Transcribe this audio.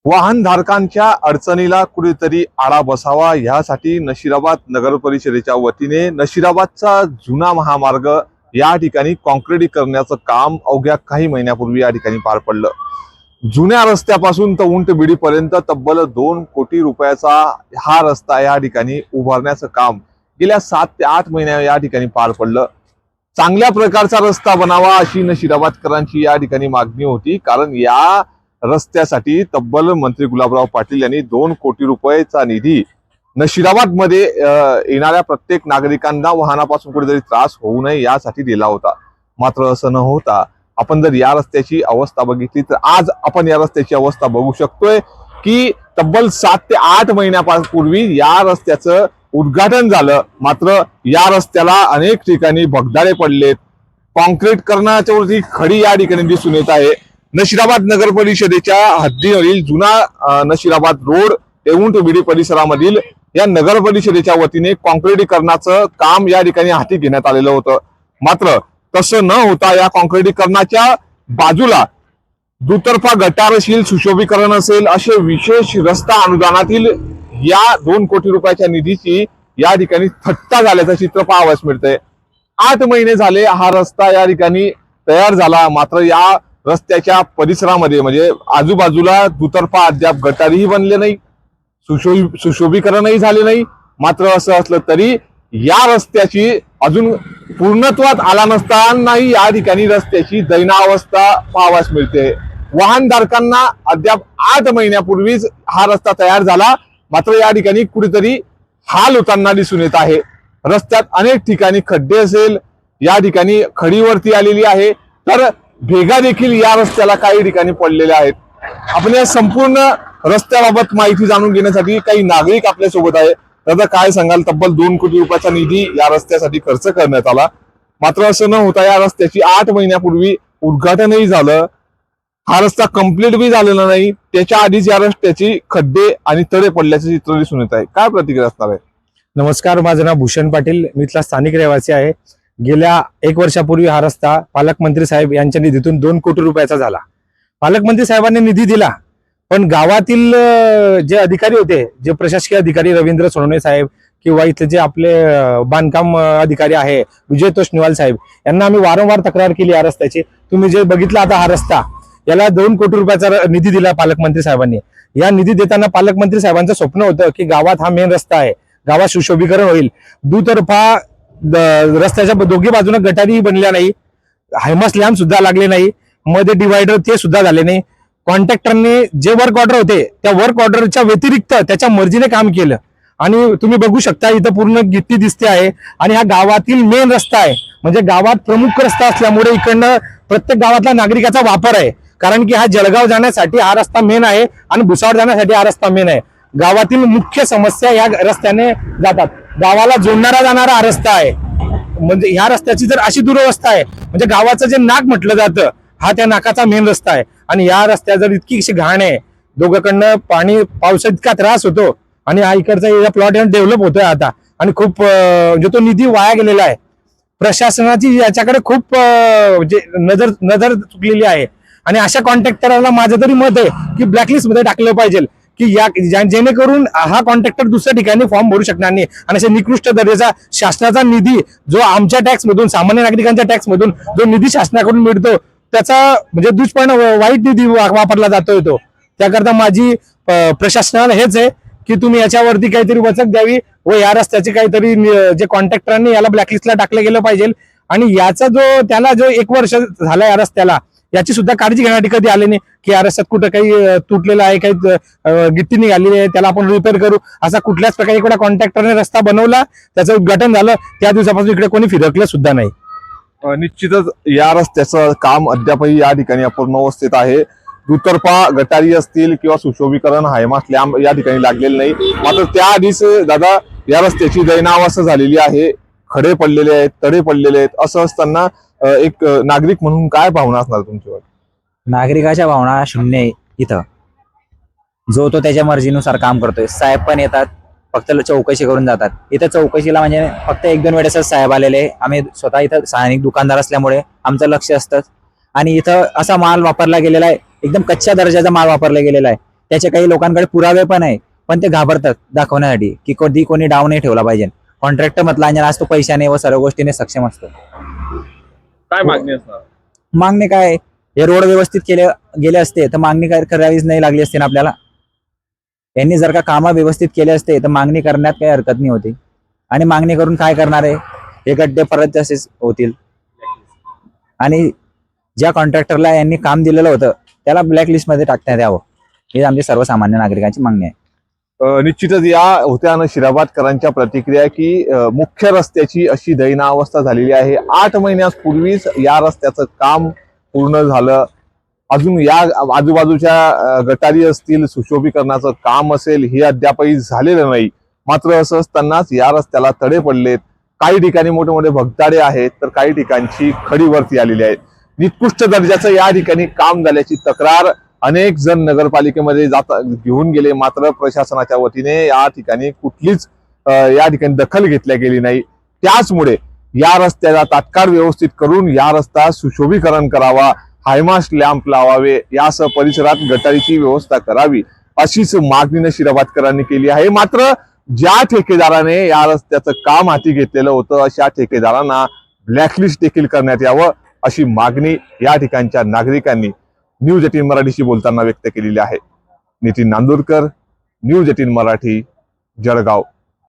वाहनधारकांच्या अडचणीला कुठेतरी आळा बसावा यासाठी नशिराबाद नगर परिषदेच्या वतीने नशिराबादचा जुना महामार्ग या ठिकाणी काँक्रिटीकरणाचं काम अवघ्या काही महिन्यापूर्वी या ठिकाणी पार पडलं। जुन्या रस्त्यापासून तर उंटबिडीपर्यंत तब्बल 2 कोटी रुपयाचा हा रस्ता या ठिकाणी उभारण्याचं काम गेल्या 7 ते 8 महिन्या या ठिकाणी पार पडलं। चांगल्या प्रकारचा रस्ता बनावा अशी नशिराबादकरांची या ठिकाणी मागणी होती, कारण या रस्त्यासाठी तब्बल मंत्री गुलाबराव पाटील यांनी 2 कोटी रुपयाचा निधी नशिराबाद मध्ये येणाऱ्या प्रत्येक नागरिकांना वाहनापासून कुठेतरी त्रास होऊ नये यासाठी दिला होता। मात्र असं न होता आपण जर या रस्त्याची अवस्था बघितली तर आज आपण या रस्त्याची अवस्था बघू शकतोय की तब्बल 7 ते 8 महिन्यापूर्वी या रस्त्याचं उद्घाटन झालं, मात्र या रस्त्याला अनेक ठिकाणी भगदाडे पडलेत। काँक्रीटीकरणाच्या वरती खडी या ठिकाणी दिसून येत आहे। नशिराबाद नगर परिषदेच्या हद्दीवरील जुना नशिराबाद रोड ते उंटबिडी परिसरामधील या नगर परिषदेच्या वतीने काँक्रिटीकरणाचं काम या ठिकाणी हाती घेण्यात आलेलं होतं। मात्र तसं न होता या काँक्रिटीकरणाच्या बाजूला दुतर्फा गटारशील सुशोभीकरण असेल असे विशेष रस्ता अनुदानातील या 2 कोटी रुपयाच्या निधीची या ठिकाणी थट्टा झाल्याचं चित्र पाहावयास मिळतंय। 8 महिने झाले हा रस्ता या ठिकाणी तयार झाला, मात्र या रस्त्याच्या परिसरामध्ये म्हणजे आजूबाजूला दुतर्फा अद्याप गटारीही बनले नाही, सुशोभीकरणही झाले नाही। मात्र असं असलं तरी या रस्त्याची अजून पूर्णत्वात आला नसतानाही या ठिकाणी रस्त्याची दैनावस्था पाहावयास मिळते। वाहनधारकांना अद्याप 8 महिन्यापूर्वीच हा रस्ता तयार झाला, मात्र या ठिकाणी कुठेतरी हाल होताना दिसून येत आहे। रस्त्यात अनेक ठिकाणी खड्डे असेल, या ठिकाणी खडीवरती आलेली आहे, तर भेगा देखील या रस्त्याला काही ठिकाणी पडलेल्या आहेत। आपण या संपूर्ण रस्त्याबाबत माहिती जाणून घेण्यासाठी काही नागरिक आपल्या सोबत आहे। दादा, काय सांगाल? तब्बल 2 कोटी रुपयाचा निधी या रस्त्यासाठी खर्च करण्यात आला, मात्र असं न होता या रस्त्याची 8 महिन्यापूर्वी उद्घाटनही झालं, हा रस्ता कंप्लीट बी झालेला नाही, त्याच्या आधीच या रस्त्याची खड्डे आणि तडे पडल्याचे चित्र दिसून येत आहे। काय प्रतिक्रिया असणार आहे? नमस्कार, माझं नाव भूषण पाटील, मी इथला स्थानिक रहिवासी आहे। गेल्या 1 वर्षापूर्वी हा रस्ता पालकमंत्री साहेब यांच्या निधीतून 2 कोटी रुपयाचा झाला। पालकमंत्री साहेबांनी निधी दिला, पण गावातील जे अधिकारी होते, जे प्रशासकीय अधिकारी रवींद्र सोनवणे साहेब किंवा इथले जे आपले बांधकाम अधिकारी आहे विजय तोष्णीवाल साहेब, यांना आम्ही वारंवार तक्रार केली या रस्त्याची। तुम्ही जे बघितलं आता हा रस्ता, याला 2 कोटी रुपयाचा निधी दिला पालकमंत्री साहेबांनी। या निधी देताना पालकमंत्री साहेबांचं स्वप्न होतं की गावात हा मेन रस्ता आहे, गावात सुशोभीकरण होईल, दुतर्फा रस्त्याच्या दोघी बाजूने गटारी बनल्या नाही, हायमास लॅम्प सुद्धा लागले नाही, मध्ये डिवायडर ते सुद्धा झाले नाही। कॉन्ट्रॅक्टरने जे वर्क ऑर्डर होते त्या वर्क ऑर्डरच्या व्यतिरिक्त त्याच्या मर्जीने काम केलं आणि तुम्ही बघू शकता इथं पूर्ण गिट्टी दिसते आहे आणि हा गावातील मेन रस्ता आहे, म्हणजे गावात प्रमुख रस्ता असल्यामुळे इकडनं प्रत्येक गावातल्या नागरिकाचा वापर आहे, कारण की हा जळगाव जाण्यासाठी हा रस्ता मेन आहे आणि भुसावळ जाण्यासाठी हा रस्ता मेन आहे। गावातील मुख्य समस्या या रस्त्याने जातात, गावाला जोडणारा जाणारा हा रस्ता आहे। म्हणजे ह्या रस्त्याची जर अशी दुरवस्था आहे, म्हणजे गावाचं जे नाक म्हटलं जातं हा त्या नाकाचा मेन रस्ता आहे आणि या रस्त्यात जर इतकी अशी घाण आहे, दोघांकडनं पाणी पावसात इतका त्रास होतो आणि हा इकडचा प्लॉट डेव्हलप होतोय आता आणि खूप म्हणजे तो निधी वाया गेलेला आहे। प्रशासनाची याच्याकडे खूप नजर चुकलेली आहे आणि अशा कॉन्ट्रॅक्टरला माझं तरी मत आहे की ब्लॅकलिस्ट मध्ये टाकलं पाहिजे की जेणेकरून हा कॉन्ट्रॅक्टर दुसऱ्या ठिकाणी फॉर्म भरू शकणार नाही आणि अशा निकृष्ट दर्जाचा शासनाचा निधी जो आमच्या टॅक्स मधून, सामान्य नागरिकांच्या टॅक्स मधून जो निधी शासनाकडून मिळतो त्याचा म्हणजे दुष्परिणाम, वाईट निधी वापरला जातोय तो। त्याकरता माझी प्रशासनाला हेच आहे की तुम्ही याच्यावरती काहीतरी वचक द्यावी व या रस्त्याचे काहीतरी जे कॉन्ट्रॅक्टरांनी याला ब्लॅकलिस्टला टाकलं गेलं पाहिजे आणि याचा जो त्याला जो 1 वर्ष झाला या रस्त्याला, याची सुद्धा काळजी घेण्यासाठी कधी आले नाही की या रस्त्यात कुठं काही तुटलेलं आहे, काही गिट्टी निघालेली आहे, त्याला आपण रिपेअर करू, असा कुठल्याच प्रकारे एवढा कॉन्ट्रॅक्टरने रस्ता बनवला, त्याचं उद्घाटन झालं, त्या दिवसापासून इकडे कोणी फिरकलं सुद्धा नाही। निश्चितच या रस्त्याचं काम अद्यापही या ठिकाणी अपूर्ण अवस्थेत आहे। दुतर्फा गटारी असतील किंवा सुशोभीकरण, हायमास लॅम्प या ठिकाणी लागलेले नाही, मात्र त्याआधीच दादा या रस्त्याची दैनावस्था झालेली आहे, खडे पडलेले आहेत, तडे पडलेले आहेत। असं असताना एक नागरिक म्हणून काय भावना असणार तुमच्यावर? नागरिकाच्या भावना शून्य आहे इथं, जो तो त्याच्या मर्जीनुसार काम करतोय। साहेब पण येतात, फक्त चौकशी करून जातात। इथं चौकशीला म्हणजे फक्त 1-2 वेळेस साहेब आलेले, आम्ही स्वतः इथं स्थानिक दुकानदार असल्यामुळे आमचं लक्ष असतं आणि इथं असा माल वापरला गेलेला आहे, एकदम कच्च्या दर्जाचा माल वापरला गेलेला आहे। त्याचे काही लोकांकडे पुरावे पण आहे, पण ते घाबरतात दाखवण्यासाठी की कधी कोणी डाव नाही ठेवला पाहिजे. कॉन्ट्रॅक्टर म्हटलं आणि आज तो पैशाने व सर्व गोष्टीने सक्षम असतो. काय मागणी असणार? मागणी काय आहे? हे रोड व्यवस्थित गेले असते तर मागणी काय करावीच नाही लागली असते ना आपल्याला. यांनी जर का कामं व्यवस्थित केले असते तर मागणी करण्यात काही हरकत नाही होती. आणि मागणी करून काय करणार आहे? हे गड्डे परत तसेच होतील. आणि ज्या कॉन्ट्रॅक्टरला यांनी काम दिलेलं होतं त्याला ब्लॅकलिस्ट मध्ये टाकण्यात यावं, ही आमची सर्वसामान्य नागरिकांची मागणी आहे. निश्चितच या होत्या नशिराबादकरांच्या प्रतिक्रिया की मुख्य रस्त्याची अशी दयनीय झालेली आहे. 8 महिन्यापूर्वीच या रस्त्याचं काम पूर्ण झालं. अजून या आजूबाजूच्या गटारी असतील, सुशोभीकरणाचं काम असेल, हे अद्यापही झालेलं नाही. मात्र असं असतानाच या रस्त्याला तडे पडलेत. काही ठिकाणी मोठे मोठे भगदाडे आहेत, तर काही ठिकाणची खडी वरती आलेली आहे. निकृष्ट दर्जाचं या ठिकाणी काम झाल्याची तक्रार अनेक जण नगरपालिकेमध्ये घेऊन गेले. मात्र प्रशासनाच्या वतीने या ठिकाणी कुठलीच या ठिकाणी दखल घेतल्या गेली नाही. त्याचमुळे या रस्त्याला तात्काळ व्यवस्थित करून या रस्ता सुशोभीकरण करावा, हायमास्ट लॅम्प लावावे, यासह परिसरात गटारीची व्यवस्था करावी, अशीच मागणी नशिराबादकरांनी केली आहे. मात्र ज्या ठेकेदाराने या रस्त्याचं काम हाती घेतलेलं होतं अशा ठेकेदारांना ब्लॅकलिस्ट देखील करण्यात यावं, अशी मागणी या ठिकाणच्या नागरिकांनी न्यूज 18 मराठीशी बोलताना व्यक्त केलेली आहे. नितीन नांदुरकर, न्यूज 18 मराठी, जळगाव.